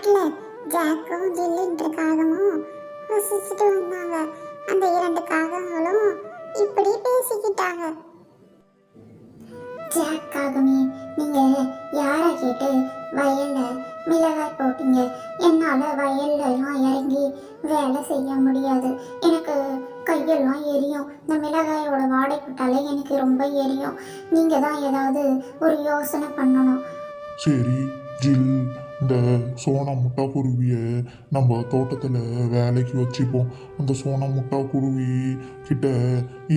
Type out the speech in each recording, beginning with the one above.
காட்டில் ஜாக்கும் ஜில்லுன்ற காகமும் வசிச்சுட்டு வந்தாங்க. அந்த இரண்டு காகங்களும் இப்படி பேசிக்கிட்டாங்க. ஜாக் காகமே, நீங்க யாரை கேட்டு வயல்ல மிளகாய் போட்டீங்க? என்னால வயல்லாம் இறங்கி வேலை செய்ய முடியாது. எனக்கு கையெல்லாம் எரியும். இந்த மிளகாயோட வாடை போட்டாலே எனக்கு ரொம்ப எரியும். நீங்க தான் ஏதாவது ஒரு யோசனை பண்ணணும். சரி ஜில், இந்த சோனா முட்டா குருவியை நம்ம தோட்டத்தில் வேலைக்கு வச்சுப்போம். அந்த சோனா முட்டா குருவி கிட்ட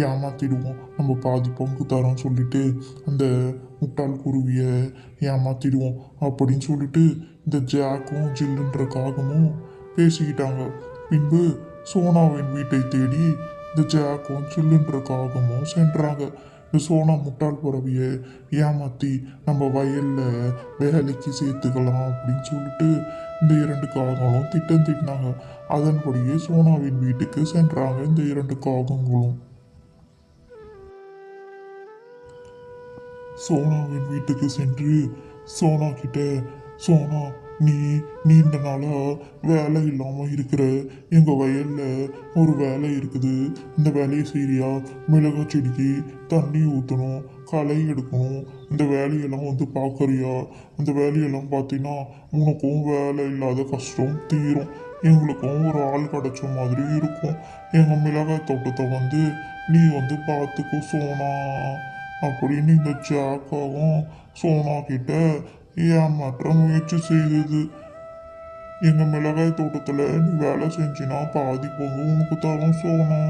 ஏமாத்திடுவோம். நம்ம பாதி பங்கு தரோம் சொல்லிட்டு அந்த முட்டாள் குருவியை ஏமாத்திடுவோம் அப்படின்னு சொல்லிட்டு இந்த ஜாக்கும் ஜில்லுன்ற காகமும் பேசிக்கிட்டாங்க. பின்பு சோனாவின் வீட்டை தேடி இந்த ஜாக்கும் ஜில்லுன்ற காகமும் சென்றாங்க. இந்த சோனா முட்டாள் பறவையை ஏமாற்றி நம்ம வயலில் வேலைக்கு சேர்த்துக்கலாம் அப்படின்னு சொல்லிட்டு இந்த இரண்டு காகங்களும் திட்டம் தீட்டினாங்க. அதன்படியே சோனாவின் வீட்டுக்கு சென்றாங்க இந்த இரண்டு காகங்களும். சோனாவின் வீட்டுக்கு சென்று சோனா கிட்ட, சோனா, நீ நீண்ட நாளாக வேலை இல்லாமல் இருக்கிற, எங்கள் வயலில் ஒரு வேலை இருக்குது, இந்த வேலையை செய்கிறியா? மிளகாய் செடிக்கு தண்ணி ஊற்றணும், களை எடுக்கணும், இந்த வேலையெல்லாம் வந்து பார்க்குறியா? அந்த வேலையெல்லாம் பார்த்தீங்கன்னா உனக்கும் வேலை இல்லாத கஷ்டம் தீரும், எங்களுக்கும் ஒரு ஆள் கிடச்ச மாதிரி இருக்கும். எங்கள் மிளகாய் தோட்டத்தை வந்து நீ வந்து பார்த்துக்கோ சோனா அப்படின்னு இந்த ஜாக்காவும் சோனா கிட்ட ஏமாற்ற முயற்சி செய்தது. எங்கள் மிளகாய் தோட்டத்தில் நீ வேலை செஞ்சினா பாதி பங்கு உனக்கு தரும் சோனா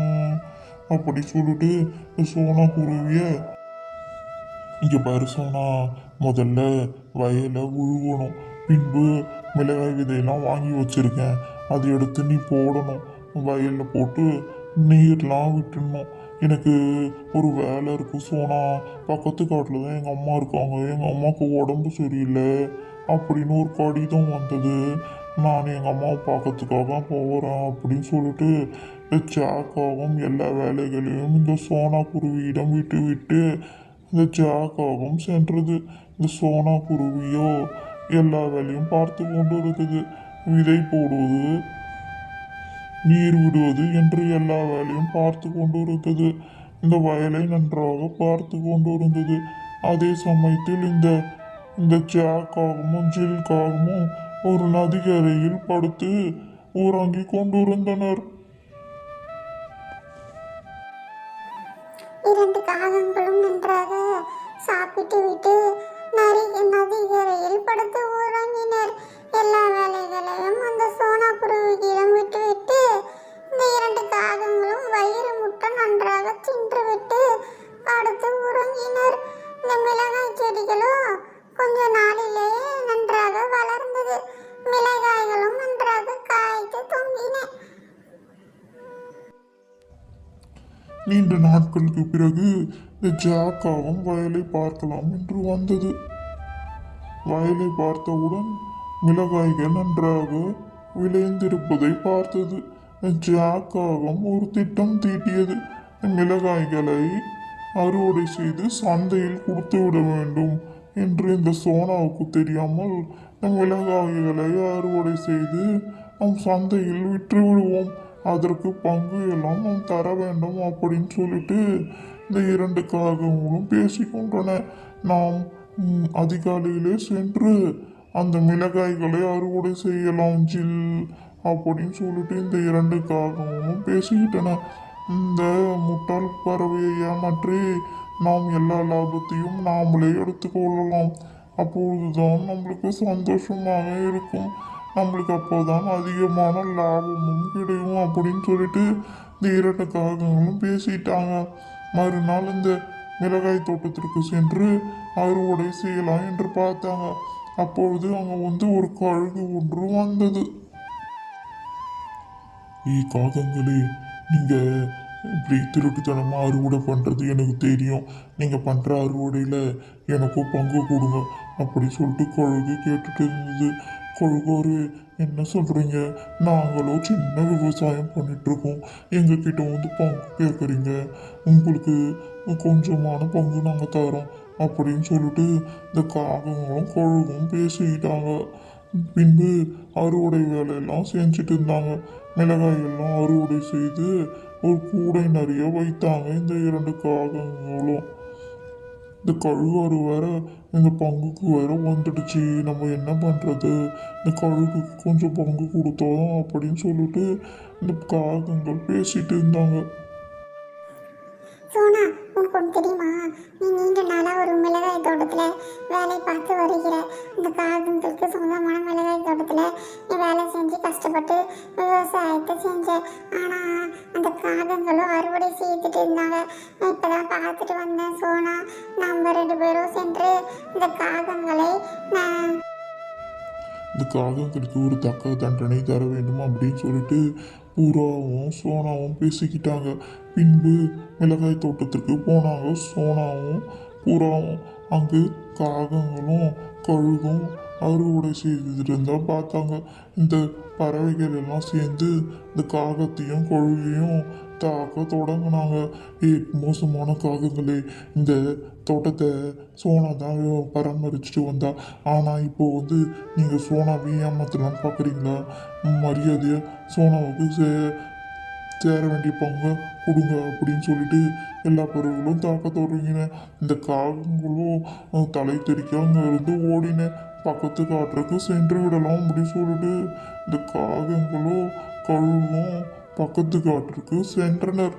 அப்படி சொல்லிட்டு சோனா குருவிய, இங்கே பாரு சோனா, முதல்ல வயலை உழுவணும், பின்பு மிளகாய் விதையெல்லாம் வாங்கி வச்சிருக்கேன், அதை எடுத்து நீ போடணும், வயலில் போட்டு நீர்லாம் விட்டுடணும். எனக்கு ஒரு வேலை இருக்குது சோனா, பக்கத்து காட்டில் தான் எங்கள் அம்மா இருக்காங்க, எங்கள் அம்மாவுக்கு உடம்பு சரியில்லை அப்படின்னு ஒரு கடிதம் வந்தது, நான் எங்கள் அம்மாவை பார்க்கறதுக்காக போகிறேன் அப்படின்னு சொல்லிட்டு இந்த ஜாக்காகவும் எல்லா வேலைகளையும் இந்த சோனா குருவியிடம் விட்டு விட்டு இந்த ஜாக்காகவும் சென்றது. இந்த சோனா குருவியோ எல்லா வேலையும் பார்த்து கொண்டு இருக்குது. விதை போடுவது, நீர் விடுவது என்று எல்லா வேலையும் பார்த்து கொண்டு இருந்தது. இந்த வயலை நன்றாக பார்த்து கொண்டு இருந்தது. அதே சமயத்தில் இந்த இந்த ஜாக்காகவும் ஜில்காகவும் ஒரு நதிக்கரையில் படுத்து உறங்கிக் கொண்டிருந்தனர். இரண்டு காகங்களும் நன்றாக சாப்பிட்டு விட்டு நதிக்கரையில் படுத்து உறங்கினர். எல்லா வேலைகளையும் அந்த சோனா குருவியிடம் விட்டு விட்டு இந்த இரண்டு காகங்களும் வயிறு முட்ட நன்றாக தின்று விட்டு படுத்து உறங்கினர். இந்த மிளகாய் செடிகளும் கொஞ்ச நாளிலேயே நன்றாக வளர்ந்தது. மிளகாய்களும் நன்றாக காய்த்து தொங்கின. நீண்ட நாட்களுக்கு பிறகு இந்த ஜாக்காவும் வயலை பார்க்கலாம் என்று வந்தது. வயலை பார்த்தவுடன் மிளகாய்கள் நன்றாக விளைந்திருப்பதை பார்த்தது. ஜாக்காகவும் ஒரு திட்டம் தீட்டியது. மிளகாய்களை அறுவடை செய்து சந்தையில் கொடுத்து விட வேண்டும் என்று இந்த சோனாவுக்கு தெரியாமல் மிளகாய்களை அறுவடை செய்து நம் சந்தையில் விற்று விடுவோம், அதற்கு பங்கு எல்லாம் நாம் தர வேண்டும் அப்படின்னு சொல்லிட்டு இந்த இரண்டு காகங்களும் பேசிக்கொண்டன. நாம் அதிகாலையிலே சென்று அந்த மிளகாய்களை அறுவடை செய்யலாம் ஜில் அப்படின்னு சொல்லிட்டு இந்த இரண்டு காகங்களும் பேசிக்கிட்டன. இந்த முட்டாள் பறவையை ஏமாற்றி நாம் எல்லா லாபத்தையும் நாமளே எடுத்துக்கொள்ளலாம், அப்பொழுதுதான் நம்மளுக்கு சந்தோஷமாக இருக்கும், நம்மளுக்கு அப்போதான் அதிகமான லாபமும் கிடைக்கும் அப்படின்னு சொல்லிட்டு இந்த இரண்டு காகங்களும் பேசிட்டாங்க. மறுநாள் இந்த மிளகாய் தோட்டத்திற்கு சென்று அறுவடை செய்யலாம் என்று பார்த்தாங்க. அப்பொழுது அங்கே வந்து ஒரு கழுகு ஒன்று வந்தது. காகங்களே, நீங்கள் இப்படி திருட்டுத்தனமாக அறுவடை பண்ணுறது எனக்கு தெரியும், நீங்கள் பண்ணுற அறுவடையில் எனக்கும் பங்கு கொடுங்க அப்படி சொல்லிட்டு கழுகு கேட்டுட்டு இருந்தது. கழுகாரு, என்ன சொல்கிறீங்க? நாங்களும் சின்ன விவசாயம் பண்ணிகிட்ருக்கோம், எங்ககிட்ட வந்து பங்கு கேட்குறீங்க, உங்களுக்கு கொஞ்சமான பங்கு நாங்கள் தரோம் அப்படின்னு சொல்லிட்டு இந்த காகங்களும் கழுகும் பேசிக்கிட்டாங்க. பின்பு அறுவடை வேலையெல்லாம் செஞ்சுட்டு இருந்தாங்க. மிளகாய் எல்லாம் அறுவடை செய்து ஒரு கூடை நிறைய வைத்தாங்க இந்த இரண்டு காகங்களும். இந்த கழுகாரு வேற இந்த பங்குக்கு வேற வந்துடுச்சு. நம்ம என்ன பண்ணுறது, இந்த கழுகுக்கு கொஞ்சம் பங்கு கொடுத்தோம் அப்படின்னு சொல்லிட்டு இந்த காகங்கள் பேசிட்டு இருந்தாங்க. சோனா, உனக்கு ஒன்று தெரியுமா? நீ நீண்ட நாளாக ஒரு மிளகாய் தோட்டத்தில் வேலை பார்த்து வருகிற. இந்த காகங்களுக்கு சொந்தமான மிளகாய் தோட்டத்தில் நீ வேலை செஞ்சு கஷ்டப்பட்டு விவசாயத்தை செஞ்ச. ஆனால் அந்த காகங்களும் அறுவடை செய்துட்டு இருந்தாங்க. நான் இப்போ தான் பார்த்துட்டு வந்தேன் சோனா. நம்ம 2 பேரும் சென்று இந்த காகங்களை நான் இந்த காகங்களுக்கு ஒரு தக்க தண்டனை தர வேண்டும் அப்படின்னு சொல்லிட்டு புறாவும் சோனாவும் பேசிக்கிட்டாங்க. பின்பு மிளகாய் தோட்டத்திற்கு போனாங்க சோனாவும் புறாவும். அங்கு காகங்களும் கழுகும் அறுவடை செய்துட்டு இருந்தா பார்த்தாங்க. இந்த பறவைகள் எல்லாம் சேர்ந்து இந்த காகத்தையும் கழுகையும் தாக்க தொடங்கினாங்க. மோசமான காகங்களே, இந்த தோட்டத்தை சோனா தான் பராமரிச்சுட்டு வந்தா. ஆனால் இப்போ வந்து நீங்கள் சோனாவை ஏமாத்தலாம் பார்க்குறீங்களா? மரியாதையை சோனாவுக்கு சேர வேண்டிய பங்கை கொடுங்க அப்படின்னு சொல்லிட்டு எல்லா பறவைகளும் தாக்க தொடங்கின. இந்த காகங்களும் தலை தெறிக்க அங்கே இருந்து ஓடின. பக்கத்து காட்டுறதுக்கு சென்று விடலாம் அப்படின்னு சொல்லிட்டு இந்த காகங்களும் கழுகும் பக்கத்து காட்டுறதுக்கு சென்றனர்.